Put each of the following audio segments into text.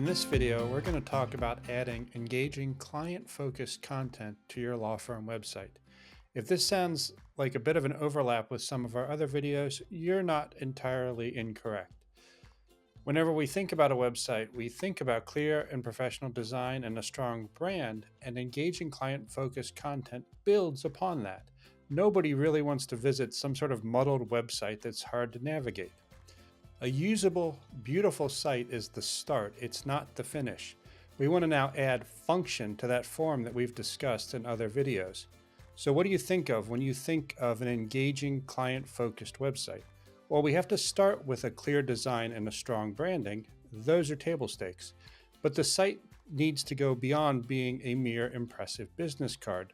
this video, we're going to talk about adding engaging client-focused content to your law firm website. If this sounds like a bit of an overlap with some of our other videos, you're not entirely incorrect. Whenever we think about a website, we think about clear and professional design and a strong brand, and engaging client-focused content builds upon that. Nobody really wants to visit some sort of muddled website that's hard to navigate. A usable, beautiful site is the start, it's not the finish. We want to now add function to that form that we've discussed in other videos. So what do you think of when you think of an engaging, client-focused website? Well, we have to start with a clear design and a strong branding. Those are table stakes. But the site needs to go beyond being a mere impressive business card.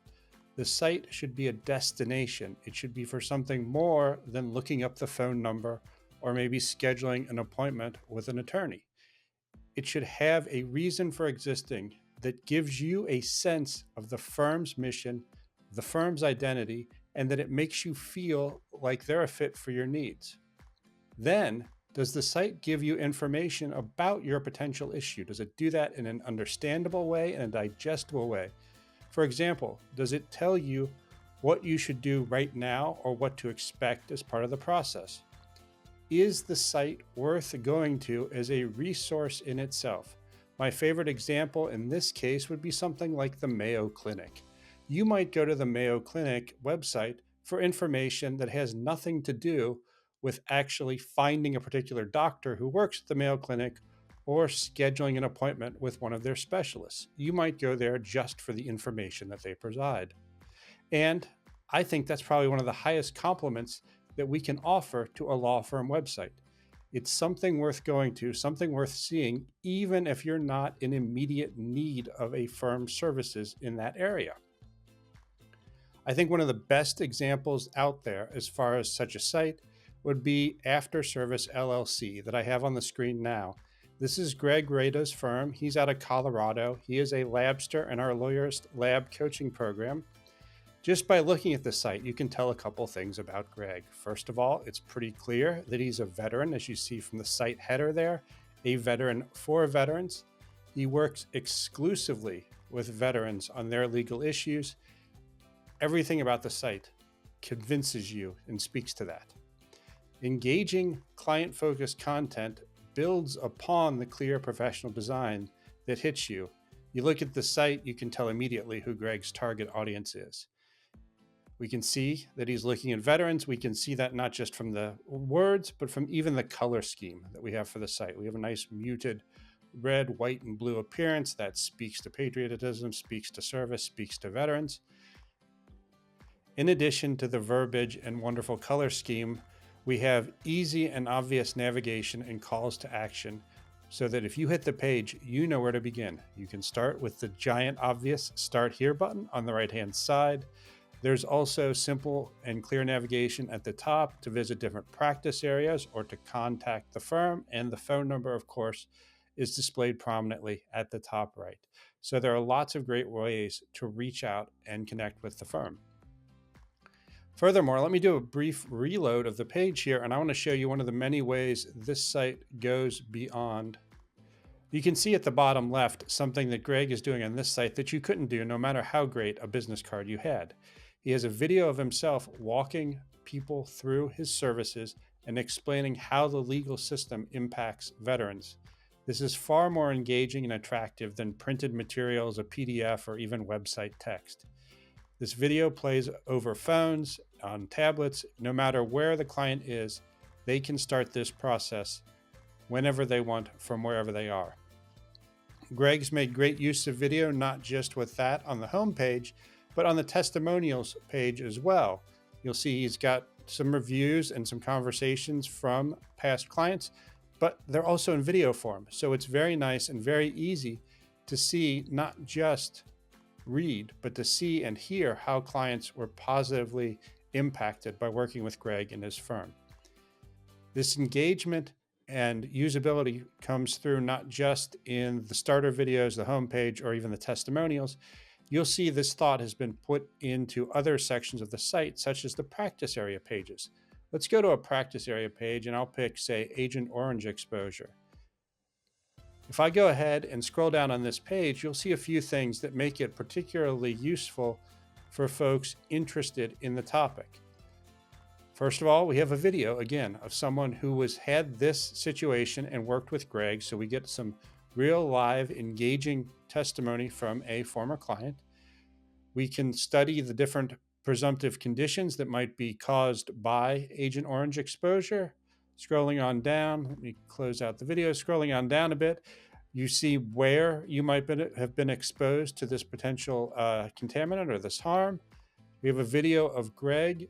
The site should be a destination. It should be for something more than looking up the phone number or maybe scheduling an appointment with an attorney. It should have a reason for existing that gives you a sense of the firm's mission, the firm's identity, and that it makes you feel like they're a fit for your needs. Then, does the site give you information about your potential issue? Does it do that in an understandable way and a digestible way? For example, does it tell you what you should do right now or what to expect as part of the process? Is the site worth going to as a resource in itself? My favorite example in this case would be something like the Mayo Clinic. You might go to the Mayo Clinic website for information that has nothing to do with actually finding a particular doctor who works at the Mayo Clinic or scheduling an appointment with one of their specialists. You might go there just for the information that they provide. And I think that's probably one of the highest compliments that we can offer to a law firm website. It's something worth going to, something worth seeing, even if you're not in immediate need of a firm's services in that area. I think one of the best examples out there as far as such a site would be After Service LLC that I have on the screen now. This is Greg Rado's firm. He's out of Colorado. He is a labster in our Lawyerist lab coaching program. Just by looking at the site, you can tell a couple things about Greg. First of all, it's pretty clear that he's a veteran, as you see from the site header there, a veteran for veterans. He works exclusively with veterans on their legal issues. Everything about the site convinces you and speaks to that. Engaging client-focused content builds upon the clear professional design that hits you. You look at the site, you can tell immediately who Greg's target audience is. We can see that he's looking at veterans. We can see that not just from the words, but from even the color scheme that we have for the site. We have a nice muted red, white, and blue appearance that speaks to patriotism, speaks to service, speaks to veterans. In addition to the verbiage and wonderful color scheme, we have easy and obvious navigation and calls to action so that if you hit the page, you know where to begin. You can start with the giant obvious Start Here button on the right-hand side. There's also simple and clear navigation at the top to visit different practice areas or to contact the firm, and the phone number, of course, is displayed prominently at the top right. So there are lots of great ways to reach out and connect with the firm. Furthermore, let me do a brief reload of the page here, and I want to show you one of the many ways this site goes beyond. You can see at the bottom left something that Greg is doing on this site that you couldn't do no matter how great a business card you had. He has a video of himself walking people through his services and explaining how the legal system impacts veterans. This is far more engaging and attractive than printed materials, a PDF, or even website text. This video plays over phones, on tablets. No matter where the client is, they can start this process whenever they want from wherever they are. Greg's made great use of video, not just with that on the home page, but on the testimonials page as well. You'll see he's got some reviews and some conversations from past clients, but they're also in video form. So it's very nice and very easy to see, not just read, but to see and hear how clients were positively impacted by working with Greg and his firm. This engagement and usability comes through not just in the starter videos, the homepage, or even the testimonials. You'll see this thought has been put into other sections of the site, such as the practice area pages. Let's go to a practice area page, and I'll pick, say, Agent Orange exposure. If I go ahead and scroll down on this page, you'll see a few things that make it particularly useful for folks interested in the topic. First of all, we have a video again of someone who had this situation and worked with Greg. So we get some real live engaging testimony from a former client. We can study the different presumptive conditions that might be caused by Agent Orange exposure. Scrolling on down, let me close out the video. Scrolling on down a bit, you see where you might have been exposed to this potential contaminant or this harm. We have a video of Greg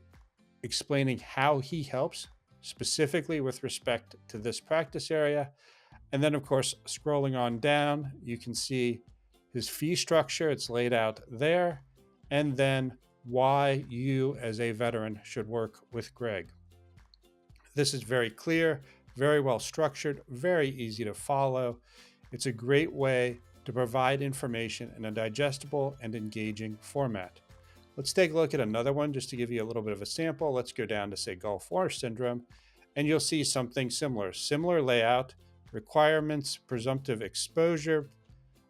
explaining how he helps specifically with respect to this practice area. And then, of course, scrolling on down, you can see his fee structure. It's laid out there. And then why you as a veteran should work with Greg. This is very clear, very well structured, very easy to follow. It's a great way to provide information in a digestible and engaging format. Let's take a look at another one just to give you a little bit of a sample. Let's go down to, say, Gulf War syndrome, and you'll see something similar. Similar layout, requirements, presumptive exposure,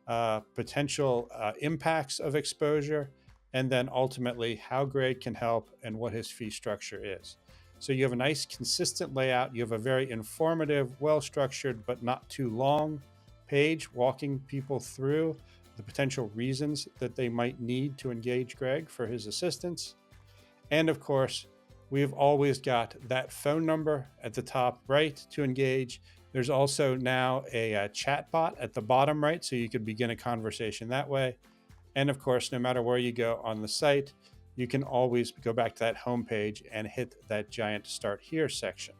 potential impacts of exposure, and then ultimately how Greg can help and what his fee structure is. So you have a nice consistent layout. You have a very informative, well-structured, but not too long page walking people through the potential reasons that they might need to engage Greg for his assistance. And of course, we've always got that phone number at the top right to engage. There's also now a chat bot at the bottom right, so you could begin a conversation that way. And of course, no matter where you go on the site, you can always go back to that homepage and hit that giant Start Here section.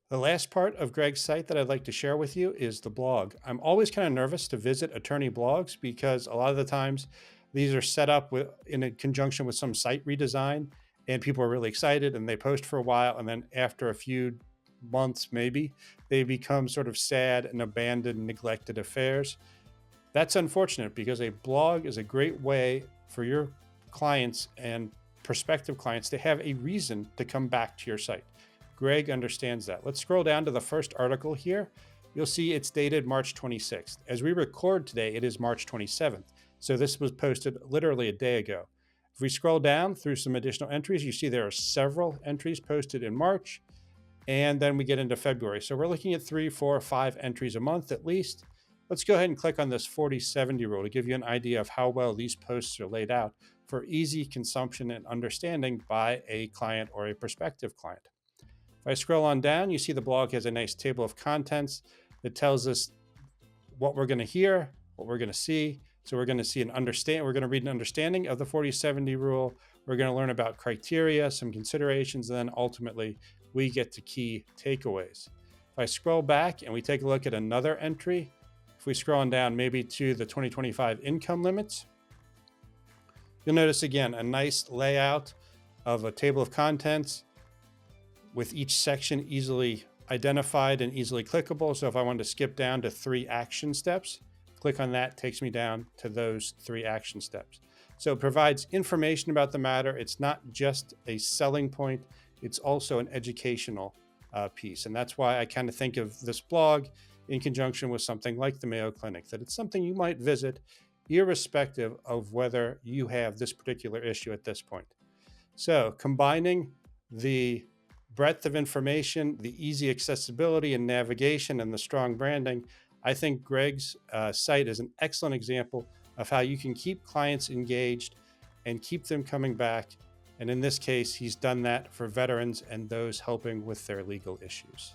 The last part of Greg's site that I'd like to share with you is the blog. I'm always kind of nervous to visit attorney blogs because a lot of the times these are set up in a conjunction with some site redesign, and people are really excited and they post for a while, and then after a few months maybe, they become sort of sad and abandoned, neglected affairs. That's unfortunate because a blog is a great way for your clients and prospective clients to have a reason to come back to your site. Greg understands that. Let's scroll down to the first article here. You'll see it's dated March 26th. As we record today, it is March 27th. So this was posted literally a day ago. If we scroll down through some additional entries, you see there are several entries posted in March, and then we get into February. So we're looking at 3, 4, 5 entries a month at least. Let's go ahead and click on this 40/70 rule to give you an idea of how well these posts are laid out for easy consumption and understanding by a client or a prospective client. If I scroll on down, you see the blog has a nice table of contents that tells us what we're going to hear, what we're going to see. So we're going to see we're going to read an understanding of the 40/70 rule. We're going to learn about criteria, some considerations, and then ultimately we get to key takeaways. If I scroll back and we take a look at another entry, if we scroll on down maybe to the 2025 income limits, you'll notice again a nice layout of a table of contents with each section easily identified and easily clickable. So if I wanted to skip down to 3 action steps, click on that, takes me down to those 3 action steps. So it provides information about the matter. It's not just a selling point, it's also an educational piece. And that's why I kind of think of this blog in conjunction with something like the Mayo Clinic, that it's something you might visit irrespective of whether you have this particular issue at this point. So combining the breadth of information, the easy accessibility and navigation, and the strong branding, I think Greg's site is an excellent example of how you can keep clients engaged and keep them coming back. And in this case, he's done that for veterans and those helping with their legal issues.